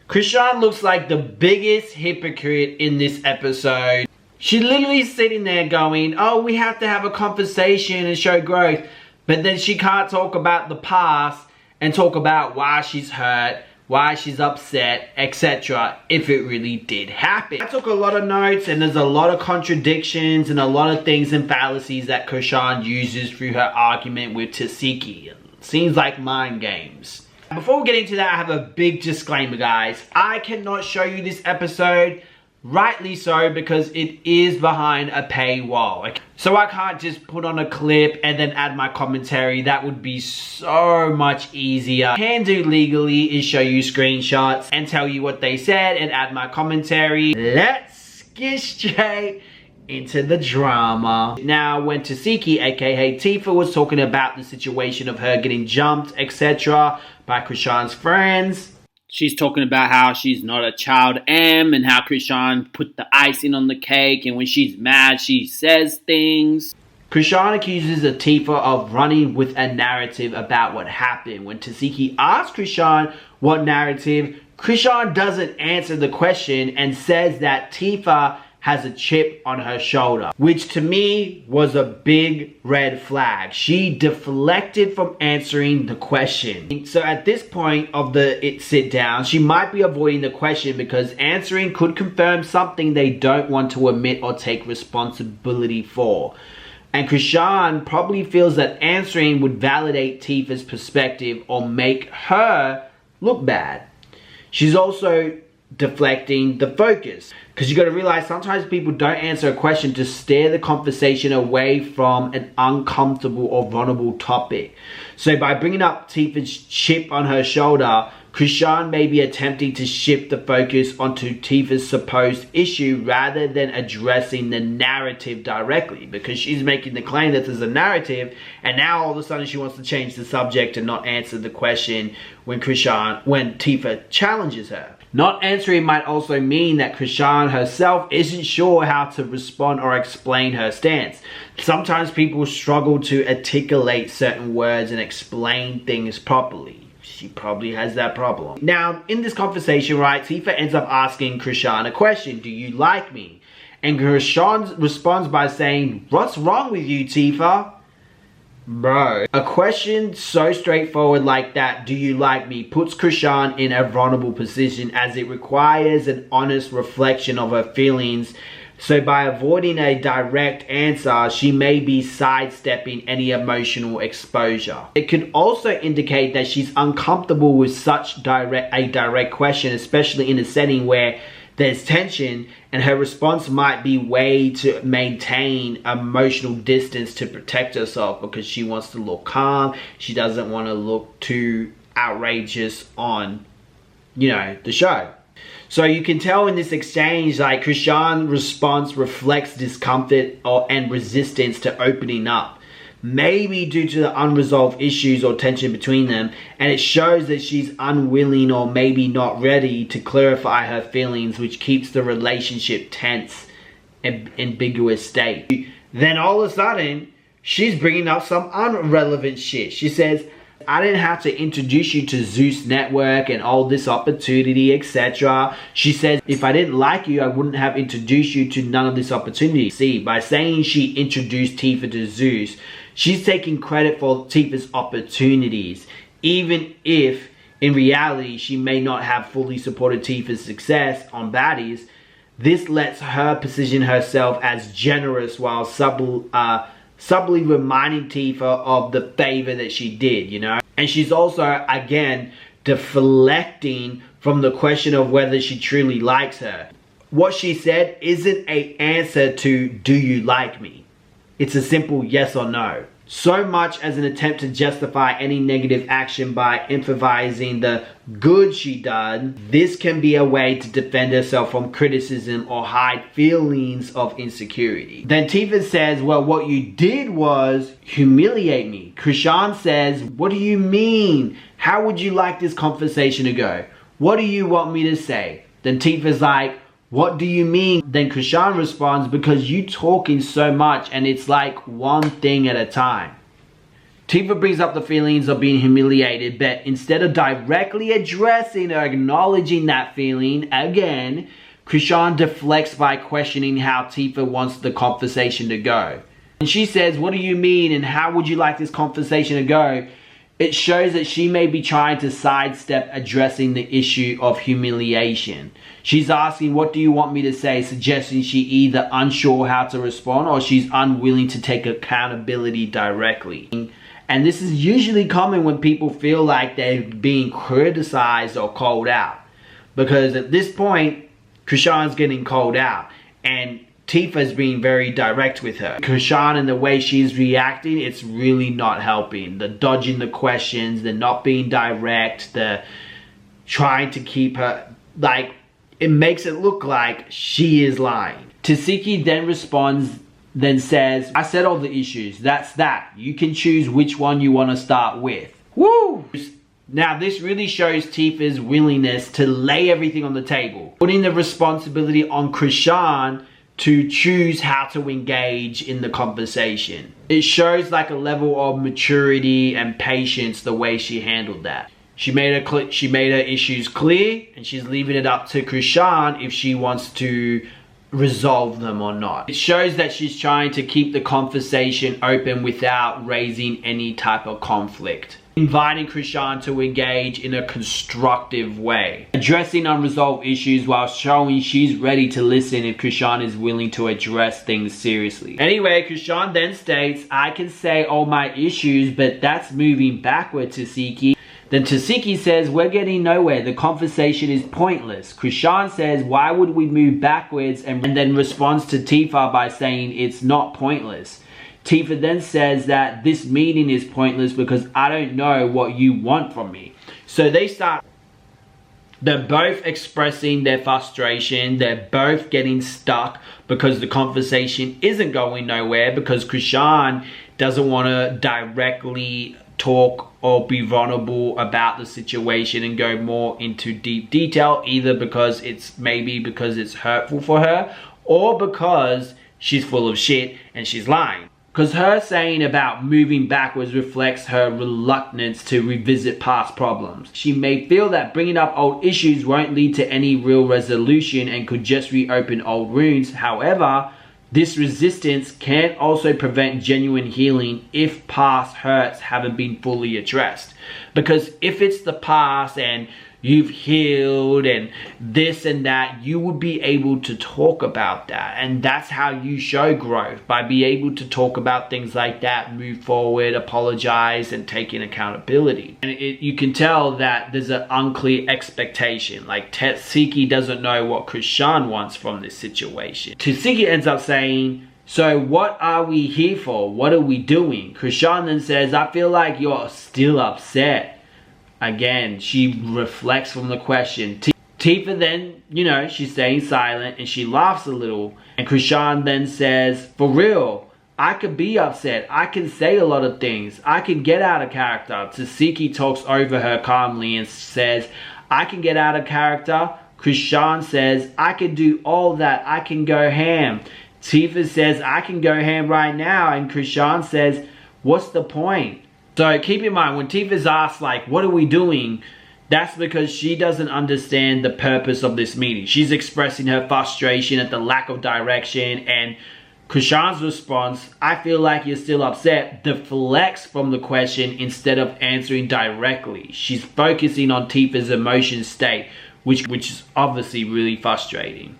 Chrisean looks like the biggest hypocrite in this episode. She's literally sitting there going, oh, we have to have a conversation and show growth. But then she can't talk about the past and talk about why she's hurt, why she's upset, etc. if it really did happen. I took a lot of notes, and there's a lot of contradictions and a lot of things and fallacies that Chrisean uses through her argument with Tehsiki. Seems like mind games. Before we get into that, I have a big disclaimer, guys. I cannot show you this episode, rightly so, because it is behind a paywall. So I can't just put on a clip and then add my commentary. That would be so much easier. What I can do legally is show you screenshots and tell you what they said and add my commentary. Let's get straight into the drama. Now, when Tehsiki, aka Tifa, was talking about the situation of her getting jumped, etc. by Chrisean's friends, she's talking about how she's not a child M and how Chrisean put the icing on the cake, and when she's mad, she says things. Chrisean accuses Tifa of running with a narrative about what happened. When Tehsiki asks Chrisean what narrative, Chrisean doesn't answer the question and says that Tifa has a chip on her shoulder, which to me was a big red flag. She deflected from answering the question. So at this point of the sit down, she might be avoiding the question because answering could confirm something they don't want to admit or take responsibility for. And Chrisean probably feels that answering would validate Tifa's perspective or make her look bad. She's also deflecting the focus, because you got to realize sometimes people don't answer a question to steer the conversation away from an uncomfortable or vulnerable topic. So by bringing up Tifa's chip on her shoulder, Chrisean may be attempting to shift the focus onto Tifa's supposed issue rather than addressing the narrative directly, because she's making the claim that there's a narrative, and now all of a sudden she wants to change the subject and not answer the question when Tifa challenges her. Not answering might also mean that Chrisean herself isn't sure how to respond or explain her stance. Sometimes people struggle to articulate certain words and explain things properly. She probably has that problem. Now, in this conversation, right, Tifa ends up asking Chrisean a question. Do you like me? And Chrisean responds by saying, what's wrong with you, Tifa? Bro, a question so straightforward like that, do you like me, puts Chrisean in a vulnerable position as it requires an honest reflection of her feelings. So by avoiding a direct answer, she may be sidestepping any emotional exposure. It could also indicate that she's uncomfortable with such a direct question, especially in a setting where there's tension, and her response might be way to maintain emotional distance to protect herself because she wants to look calm. She doesn't want to look too outrageous on, the show. So you can tell in this exchange, like, Chrisean's response reflects discomfort and resistance to opening up. Maybe due to the unresolved issues or tension between them, and it shows that she's unwilling or maybe not ready to clarify her feelings, which keeps the relationship tense and ambiguous state. Then all of a sudden, she's bringing up some irrelevant shit. She says, I didn't have to introduce you to Zeus Network and all this opportunity, etc. She says, if I didn't like you, I wouldn't have introduced you to none of this opportunity. See, by saying she introduced Tifa to Zeus, she's taking credit for Tifa's opportunities, even if in reality she may not have fully supported Tifa's success on baddies. This lets her position herself as generous while subtly reminding Tifa of the favor that she did, And she's also, again, deflecting from the question of whether she truly likes her. What she said isn't an answer to, do you like me? It's a simple yes or no. So much as an attempt to justify any negative action by emphasizing the good she done, this can be a way to defend herself from criticism or hide feelings of insecurity. Then Tifa says, well, what you did was humiliate me. Chrisean says, what do you mean? How would you like this conversation to go? What do you want me to say? Then Tifa's like, what do you mean? Then Chrisean responds, because you talking so much and it's like one thing at a time. Tifa brings up the feelings of being humiliated, but instead of directly addressing or acknowledging that feeling, again, Chrisean deflects by questioning how Tifa wants the conversation to go. And she says, what do you mean and how would you like this conversation to go? It shows that she may be trying to sidestep addressing the issue of humiliation. She's asking, what do you want me to say? Suggesting she either unsure how to respond or she's unwilling to take accountability directly. And this is usually common when people feel like they're being criticized or called out. Because at this point, Chrisean's getting called out. And Tifa's being very direct with her. Chrisean and the way she's reacting, it's really not helping. The dodging the questions, the not being direct, the trying to keep her, like, it makes it look like she is lying. Tehsiki then responds, then says, I said all the issues, that's that. You can choose which one you want to start with. Woo! Now this really shows Tifa's willingness to lay everything on the table. Putting the responsibility on Chrisean to choose how to engage in the conversation. It shows like a level of maturity and patience the way she handled that. She made her issues clear and she's leaving it up to Chrisean if she wants to resolve them or not. It shows that she's trying to keep the conversation open without raising any type of conflict. Inviting Chrisean to engage in a constructive way. Addressing unresolved issues while showing she's ready to listen if Chrisean is willing to address things seriously. Anyway, Chrisean then states, I can say all my issues, but that's moving backward, Tehsiki. Then Tehsiki says, we're getting nowhere. The conversation is pointless. Chrisean says, why would we move backwards? And then responds to Tifa by saying it's not pointless. Tifa then says that this meeting is pointless because I don't know what you want from me. So they're both expressing their frustration. They're both getting stuck because the conversation isn't going nowhere because Chrisean doesn't want to directly talk or be vulnerable about the situation and go more into deep detail, either because it's hurtful for her or because she's full of shit and she's lying. Because her saying about moving backwards reflects her reluctance to revisit past problems. She may feel that bringing up old issues won't lead to any real resolution and could just reopen old wounds. However, this resistance can also prevent genuine healing if past hurts haven't been fully addressed. Because if it's the past and you've healed and this and that, you would be able to talk about that. And that's how you show growth, by being able to talk about things like that, move forward, apologize, and taking accountability. And you can tell that there's an unclear expectation. Like Tehsiki doesn't know what Chrisean wants from this situation. Tehsiki ends up saying, so what are we here for? What are we doing? Chrisean then says, I feel like you're still upset. Again, she reflects from the question. Tifa then, she's staying silent and she laughs a little. And Chrisean then says, for real, I could be upset. I can say a lot of things. I can get out of character. Tehsiki talks over her calmly and says, I can get out of character. Chrisean says, I can do all that. I can go ham. Tifa says, I can go ham right now. And Chrisean says, what's the point? So keep in mind, when Tifa's asked, like, what are we doing? That's because she doesn't understand the purpose of this meeting. She's expressing her frustration at the lack of direction. And Chrisean's response, I feel like you're still upset, deflects from the question instead of answering directly. She's focusing on Tifa's emotion state, which is obviously really frustrating.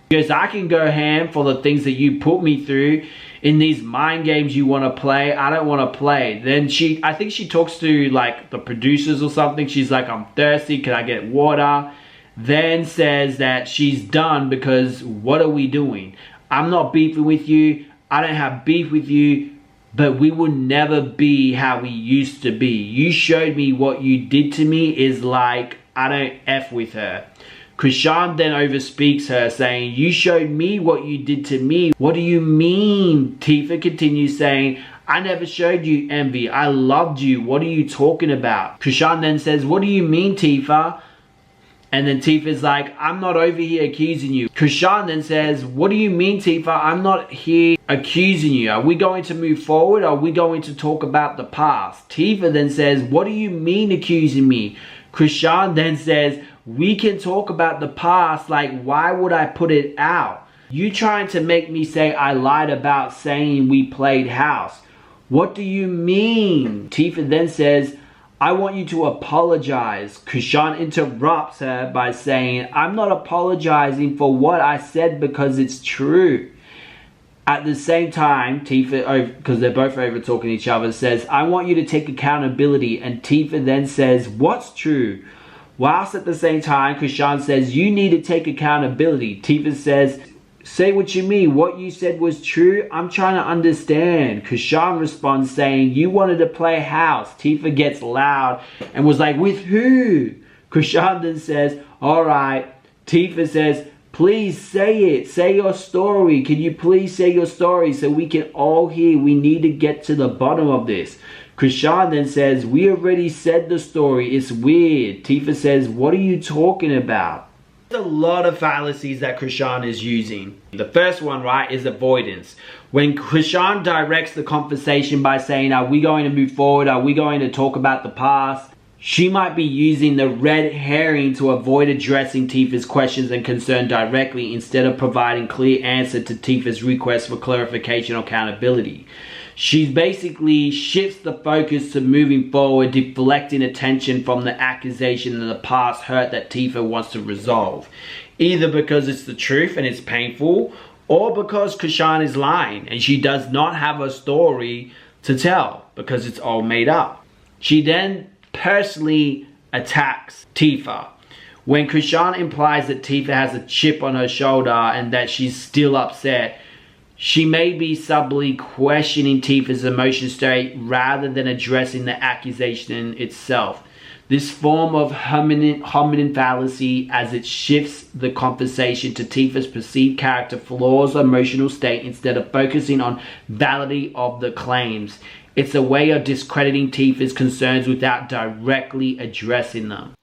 Because I can go ham for the things that you put me through. In these mind games you want to play, I don't want to play. Then I think she talks to like the producers or something. She's like, I'm thirsty, can I get water? Then says that she's done because what are we doing? I'm not beefing with you. I don't have beef with you. But we will never be how we used to be. You showed me what you did to me is like, I don't F with her. Chrisean then overspeaks her, saying, you showed me what you did to me. What do you mean? Tifa continues saying, I never showed you envy. I loved you. What are you talking about? Chrisean then says, what do you mean, Tifa? And then Tifa's like, I'm not over here accusing you. Chrisean then says, what do you mean, Tifa? I'm not here accusing you. Are we going to move forward? Are we going to talk about the past? Tifa then says, what do you mean accusing me? Chrisean then says, we can talk about the past. Like, why would I put it out? You trying to make me say I lied about saying we played house. What do you mean? Tifa then says, I want you to apologize. Chrisean interrupts her by saying, I'm not apologizing for what I said because it's true. At the same time, Tifa, because they're both over talking each other, says, I want you to take accountability. And Tifa then says, what's true? Whilst at the same time, Chrisean says, you need to take accountability. Tifa says, say what you mean. What you said was true. I'm trying to understand. Chrisean responds saying, you wanted to play house. Tifa gets loud and was like, with who? Chrisean then says, all right. Tifa says, please say it. Say your story. Can you please say your story so we can all hear? We need to get to the bottom of this. Chrisean then says, we already said the story. It's weird. Tifa says, what are you talking about? There's a lot of fallacies that Chrisean is using. The first one, right, is avoidance. When Chrisean directs the conversation by saying, are we going to move forward? Are we going to talk about the past? She might be using the red herring to avoid addressing Tifa's questions and concern directly instead of providing clear answer to Tifa's request for clarification or accountability. She basically shifts the focus to moving forward, deflecting attention from the accusation and the past hurt that Tifa wants to resolve. Either because it's the truth and it's painful, or because Chrisean is lying and she does not have a story to tell because it's all made up. She then personally attacks Tifa. When Chrisean implies that Tifa has a chip on her shoulder and that she's still upset, she may be subtly questioning Tifa's emotion state rather than addressing the accusation itself. This form of hominin fallacy, as it shifts the conversation to Tifa's perceived character flaws or emotional state instead of focusing on validity of the claims. It's a way of discrediting Tifa's concerns without directly addressing them.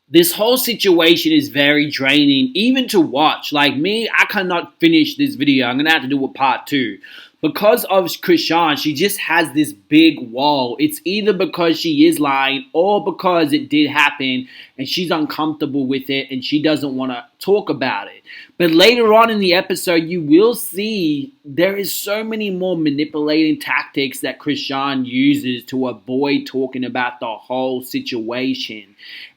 This whole situation is very draining, even to watch. Like me, I cannot finish this video. I'm going to have to do a part 2. Because of Chrisean, she just has this big wall. It's either because she is lying or because it did happen and she's uncomfortable with it and she doesn't want to talk about it. But later on in the episode, you will see there is so many more manipulating tactics that Chrisean uses to avoid talking about the whole situation.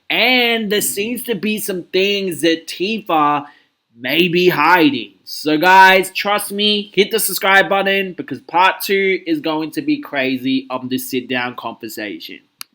And there seems to be some things that Tifa may be hiding. So guys, trust me, hit the subscribe button because part 2 is going to be crazy of this sit down conversation.